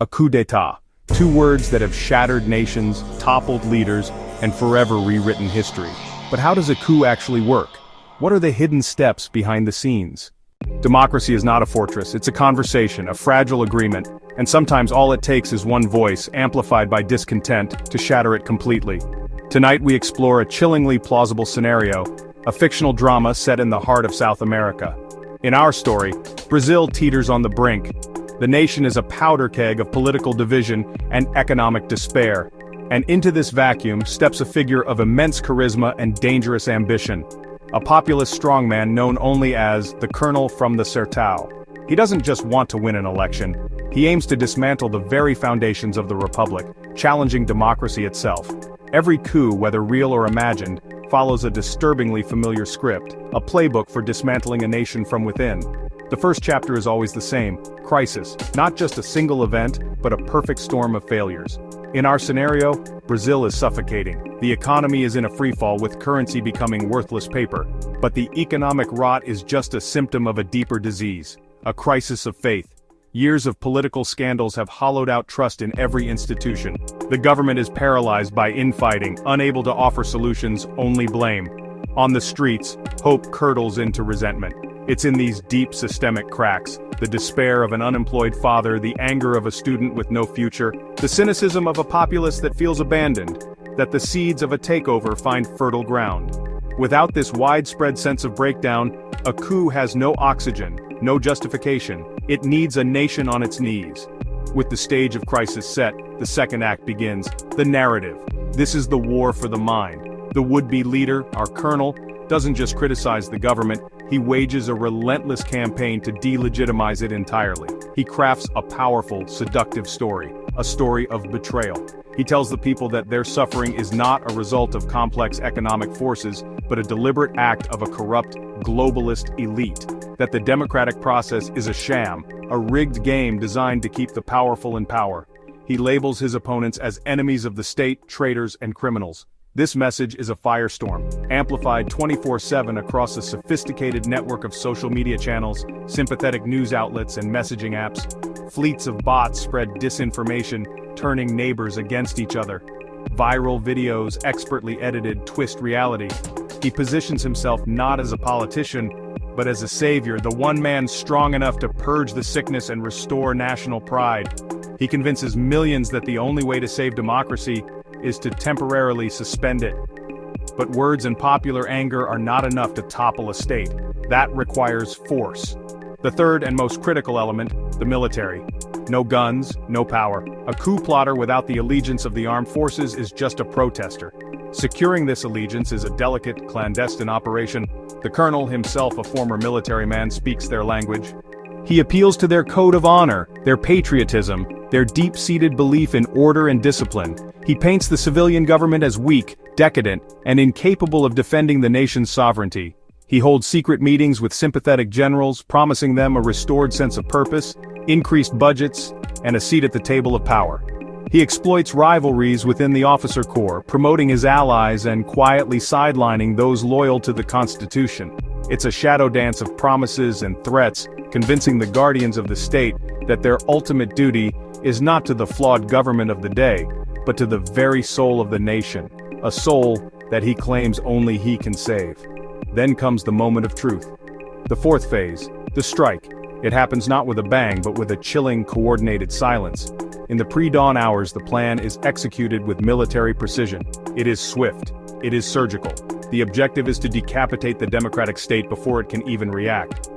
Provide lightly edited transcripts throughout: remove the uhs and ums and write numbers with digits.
A coup d'état. Two words that have shattered nations, toppled leaders, and forever rewritten history. But how does a coup actually work? What are the hidden steps behind the scenes? Democracy is not a fortress, it's a conversation, a fragile agreement, and sometimes all it takes is one voice, amplified by discontent, to shatter it completely. Tonight we explore a chillingly plausible scenario, a fictional drama set in the heart of South America. In our story, Brazil teeters on the brink. The nation is a powder keg of political division and economic despair. And into this vacuum steps a figure of immense charisma and dangerous ambition. A populist strongman known only as the Colonel from the Sertão. He doesn't just want to win an election, he aims to dismantle the very foundations of the republic, challenging democracy itself. Every coup, whether real or imagined, follows a disturbingly familiar script, a playbook for dismantling a nation from within. The first chapter is always the same: crisis, not just a single event, but a perfect storm of failures. In our scenario, Brazil is suffocating. The economy is in a freefall with currency becoming worthless paper. But the economic rot is just a symptom of a deeper disease, a crisis of faith. Years of political scandals have hollowed out trust in every institution. The government is paralyzed by infighting, unable to offer solutions, only blame. On the streets, hope curdles into resentment. It's in these deep systemic cracks, the despair of an unemployed father, the anger of a student with no future, the cynicism of a populace that feels abandoned, that the seeds of a takeover find fertile ground. Without this widespread sense of breakdown, a coup has no oxygen, no justification. It needs a nation on its knees. With the stage of crisis set, the second act begins, the narrative. This is the war for the mind. The would-be leader, our colonel, doesn't just criticize the government, he wages a relentless campaign to delegitimize it entirely. He crafts a powerful, seductive story, a story of betrayal. He tells the people that their suffering is not a result of complex economic forces, but a deliberate act of a corrupt, globalist elite. That the democratic process is a sham, a rigged game designed to keep the powerful in power. He labels his opponents as enemies of the state, traitors, and criminals. This message is a firestorm, amplified 24/7 across a sophisticated network of social media channels, sympathetic news outlets and messaging apps. Fleets of bots spread disinformation, turning neighbors against each other. Viral videos, expertly edited, twist reality. He positions himself not as a politician, but as a savior, the one man strong enough to purge the sickness and restore national pride. He convinces millions that the only way to save democracy is to temporarily suspend it. But words and popular anger are not enough to topple a state. That requires force. The third and most critical element, the military. No guns, no power. A coup plotter without the allegiance of the armed forces is just a protester. Securing this allegiance is a delicate, clandestine operation. The colonel, himself a former military man, speaks their language. He appeals to their code of honor, their patriotism, their deep-seated belief in order and discipline. He paints the civilian government as weak, decadent, and incapable of defending the nation's sovereignty. He holds secret meetings with sympathetic generals, promising them a restored sense of purpose, increased budgets, and a seat at the table of power. He exploits rivalries within the officer corps, promoting his allies and quietly sidelining those loyal to the Constitution. It's a shadow dance of promises and threats, convincing the guardians of the state that their ultimate duty is not to the flawed government of the day, but to the very soul of the nation, a soul that he claims only he can save. Then comes the moment of truth. The fourth phase, the strike. It happens not with a bang, but with a chilling, coordinated silence. In the pre-dawn hours, the plan is executed with military precision. It is swift. It is surgical. The objective is to decapitate the democratic state before it can even react.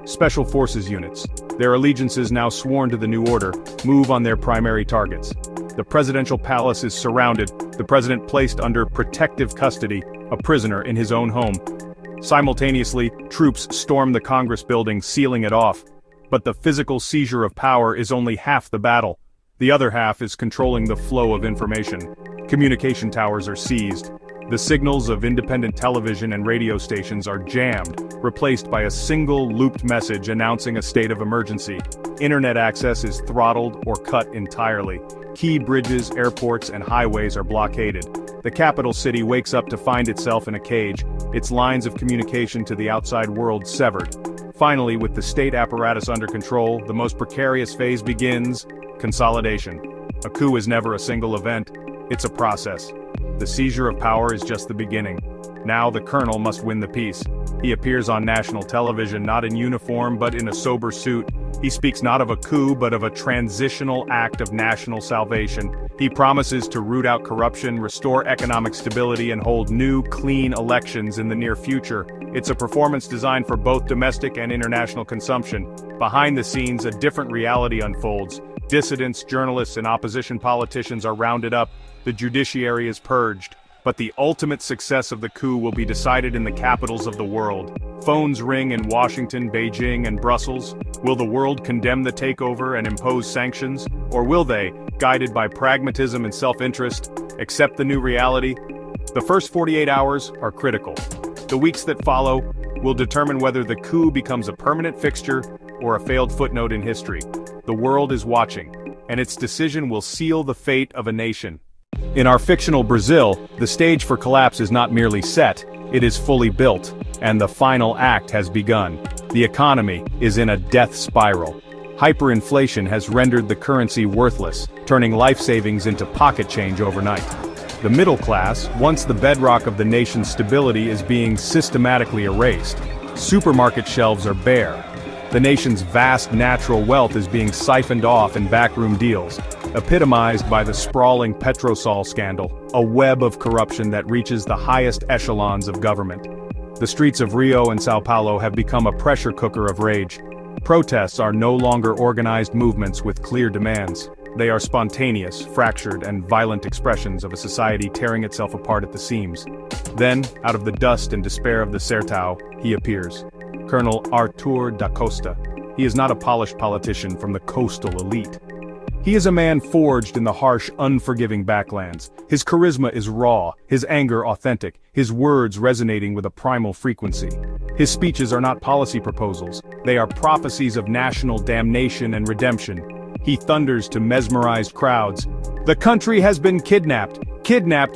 Special Forces units, their allegiances now sworn to the new order, move on their primary targets. The presidential palace is surrounded, the president placed under protective custody, a prisoner in his own home. Simultaneously, troops storm the Congress building, sealing it off. But the physical seizure of power is only half the battle. The other half is controlling the flow of information. Communication towers are seized. The signals of independent television and radio stations are jammed, replaced by a single looped message announcing a state of emergency. Internet access is throttled or cut entirely. Key bridges, airports, and highways are blockaded. The capital city wakes up to find itself in a cage, its lines of communication to the outside world severed. Finally, with the state apparatus under control, the most precarious phase begins: Consolidation. A coup is never a single event, it's a process. The seizure of power is just the beginning. Now the colonel must win the peace. He appears on national television not in uniform but in a sober suit. He speaks not of a coup but of a transitional act of national salvation. He promises to root out corruption, restore economic stability and hold new, clean elections in the near future. It's a performance designed for both domestic and international consumption. Behind the scenes, a different reality unfolds. Dissidents, journalists and opposition politicians are rounded up. The judiciary is purged. But the ultimate success of the coup will be decided in the capitals of the world. Phones ring in Washington, Beijing, and Brussels. Will the world condemn the takeover and impose sanctions? Or will they, guided by pragmatism and self-interest, accept the new reality? The first 48 hours are critical. The weeks that follow will determine whether the coup becomes a permanent fixture or a failed footnote in history. The world is watching, and its decision will seal the fate of a nation. In our fictional Brazil, the stage for collapse is not merely set, it is fully built, and the final act has begun. The economy is in a death spiral. Hyperinflation has rendered the currency worthless, turning life savings into pocket change overnight. The middle class, once the bedrock of the nation's stability, is being systematically erased. Supermarket shelves are bare. The nation's vast natural wealth is being siphoned off in backroom deals, epitomized by the sprawling Petrosol scandal, a web of corruption that reaches the highest echelons of government. The streets of Rio and Sao Paulo have become a pressure cooker of rage. Protests are no longer organized movements with clear demands. They are spontaneous, fractured, and violent expressions of a society tearing itself apart at the seams. Then, out of the dust and despair of the Sertão, he appears. Colonel Arthur da Costa. He is not a polished politician from the coastal elite. He is a man forged in the harsh, unforgiving backlands. His charisma is raw, his anger authentic, his words resonating with a primal frequency. His speeches are not policy proposals, they are prophecies of national damnation and redemption. He thunders to mesmerized crowds. The country has been kidnapped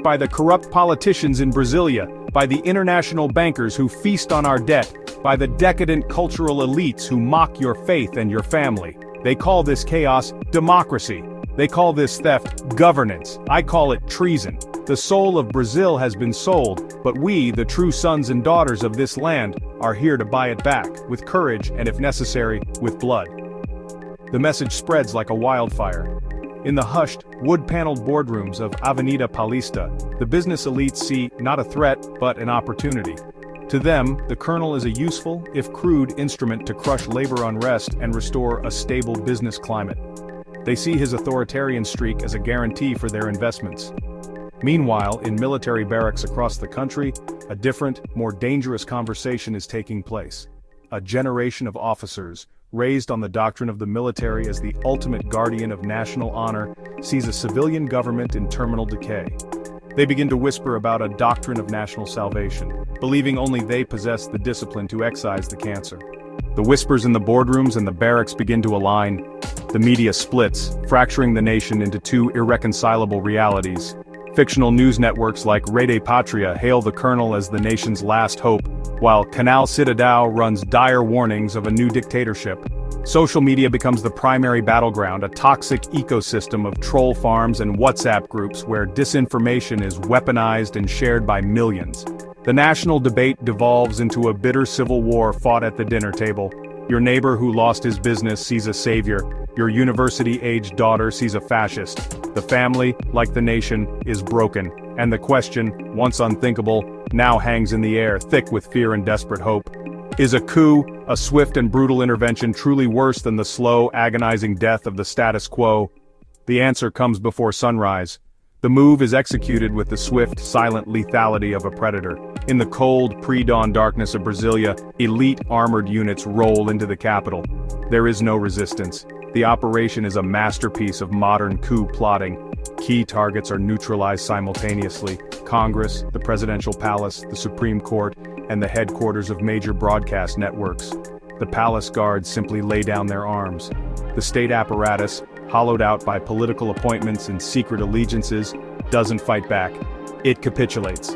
by the corrupt politicians in Brasilia, by the international bankers who feast on our debt, by the decadent cultural elites who mock your faith and your family. They call this chaos democracy. They call this theft governance. I call it treason. The soul of Brazil has been sold, but we, the true sons and daughters of this land, are here to buy it back, with courage and, if necessary, with blood. The message spreads like a wildfire. In the hushed, wood-paneled boardrooms of Avenida Paulista, the business elites see not a threat, but an opportunity. To them, the colonel is a useful, if crude, instrument to crush labor unrest and restore a stable business climate. They see his authoritarian streak as a guarantee for their investments. Meanwhile, in military barracks across the country, a different, more dangerous conversation is taking place. A generation of officers, raised on the doctrine of the military as the ultimate guardian of national honor, sees a civilian government in terminal decay. They begin to whisper about a doctrine of national salvation, believing only they possess the discipline to excise the cancer. The whispers in the boardrooms and the barracks begin to align. The media splits, fracturing the nation into two irreconcilable realities. Fictional news networks like Rede Patria hail the colonel as the nation's last hope, while Canal Cidadão runs dire warnings of a new dictatorship. Social media becomes the primary battleground, a toxic ecosystem of troll farms and WhatsApp groups where disinformation is weaponized and shared by millions. The national debate devolves into a bitter civil war fought at the dinner table. Your neighbor who lost his business sees a savior. Your university-aged daughter sees a fascist. The family, like the nation, is broken, and the question, once unthinkable, now hangs in the air, thick with fear and desperate hope. Is a coup, a swift and brutal intervention, truly worse than the slow, agonizing death of the status quo? The answer comes before sunrise. The move is executed with the swift, silent lethality of a predator. In the cold, pre-dawn darkness of Brasilia, elite armored units roll into the capital. There is no resistance. The operation is a masterpiece of modern coup plotting. Key targets are neutralized simultaneously: Congress, the presidential palace, the Supreme Court, and the headquarters of major broadcast networks. The palace guards simply lay down their arms. The state apparatus, hollowed out by political appointments and secret allegiances, doesn't fight back. It capitulates.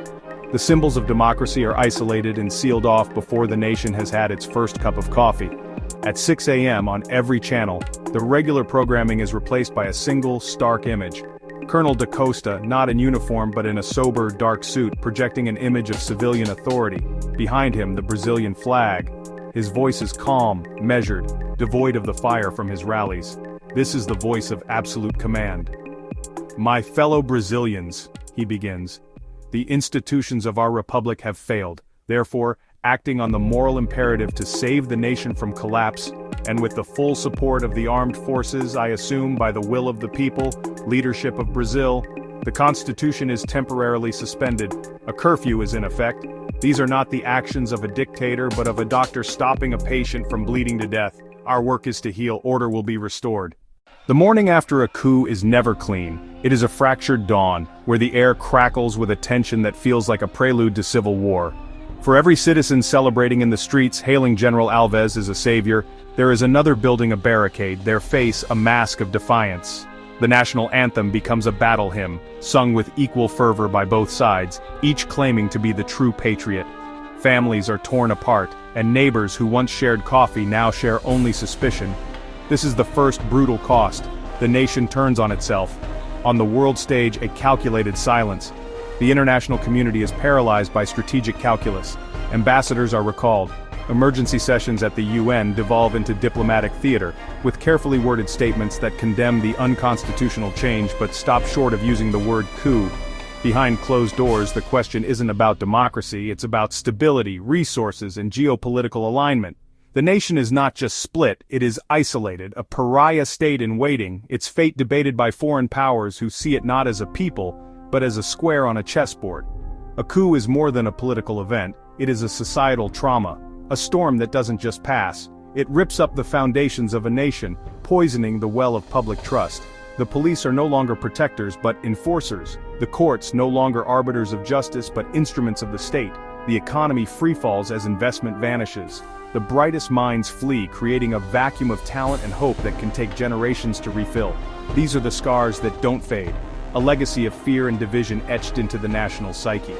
The symbols of democracy are isolated and sealed off before the nation has had its first cup of coffee. At 6 a.m. on every channel, the regular programming is replaced by a single, stark image. Colonel da Costa, not in uniform but in a sober, dark suit, projecting an image of civilian authority. Behind him, the Brazilian flag. His voice is calm, measured, devoid of the fire from his rallies. This is the voice of absolute command. My fellow Brazilians, he begins. The institutions of our republic have failed. Therefore, acting on the moral imperative to save the nation from collapse, and with the full support of the armed forces, I assume by the will of the people, leadership of Brazil, the Constitution is temporarily suspended. A curfew is in effect. These are not the actions of a dictator but of a doctor stopping a patient from bleeding to death. Our work is to heal, order will be restored. The morning after a coup is never clean. It is a fractured dawn, where the air crackles with a tension that feels like a prelude to civil war. For every citizen celebrating in the streets, hailing General Alves as a savior, there is another building a barricade, their face a mask of defiance. The national anthem becomes a battle hymn, sung with equal fervor by both sides, each claiming to be the true patriot. Families are torn apart, and neighbors who once shared coffee now share only suspicion. This is the first brutal cost. The nation turns on itself. On the world stage, a calculated silence. The international community is paralyzed by strategic calculus. Ambassadors are recalled. Emergency sessions at the UN devolve into diplomatic theater, with carefully worded statements that condemn the unconstitutional change but stop short of using the word coup. Behind closed doors, the question isn't about democracy, it's about stability, resources, and geopolitical alignment. The nation is not just split, it is isolated, a pariah state in waiting, its fate debated by foreign powers who see it not as a people, but as a square on a chessboard. A coup is more than a political event, it is a societal trauma, a storm that doesn't just pass. It rips up the foundations of a nation, poisoning the well of public trust. The police are no longer protectors but enforcers, the courts no longer arbiters of justice but instruments of the state. The economy freefalls as investment vanishes. The brightest minds flee, creating a vacuum of talent and hope that can take generations to refill. These are the scars that don't fade, a legacy of fear and division etched into the national psyche.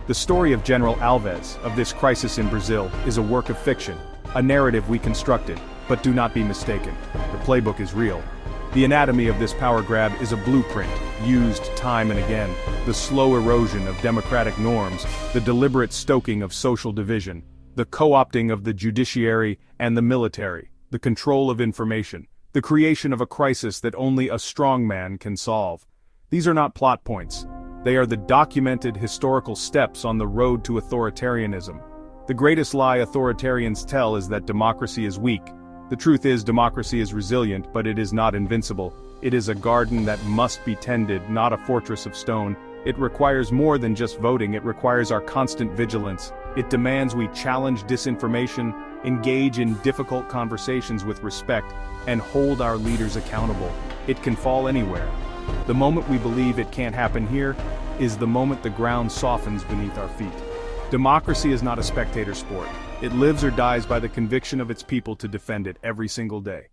The story of General Alves, of this crisis in Brazil, is a work of fiction, a narrative we constructed, but do not be mistaken. The playbook is real. The anatomy of this power grab is a blueprint, used time and again. The slow erosion of democratic norms, the deliberate stoking of social division, the co-opting of the judiciary and the military, the control of information, the creation of a crisis that only a strong man can solve. These are not plot points. They are the documented historical steps on the road to authoritarianism. The greatest lie authoritarians tell is that democracy is weak. The truth is democracy is resilient, but it is not invincible. It is a garden that must be tended, not a fortress of stone. It requires more than just voting, it requires our constant vigilance. It demands we challenge disinformation, engage in difficult conversations with respect, and hold our leaders accountable. It can fall anywhere. The moment we believe it can't happen here is the moment the ground softens beneath our feet. Democracy is not a spectator sport. It lives or dies by the conviction of its people to defend it every single day.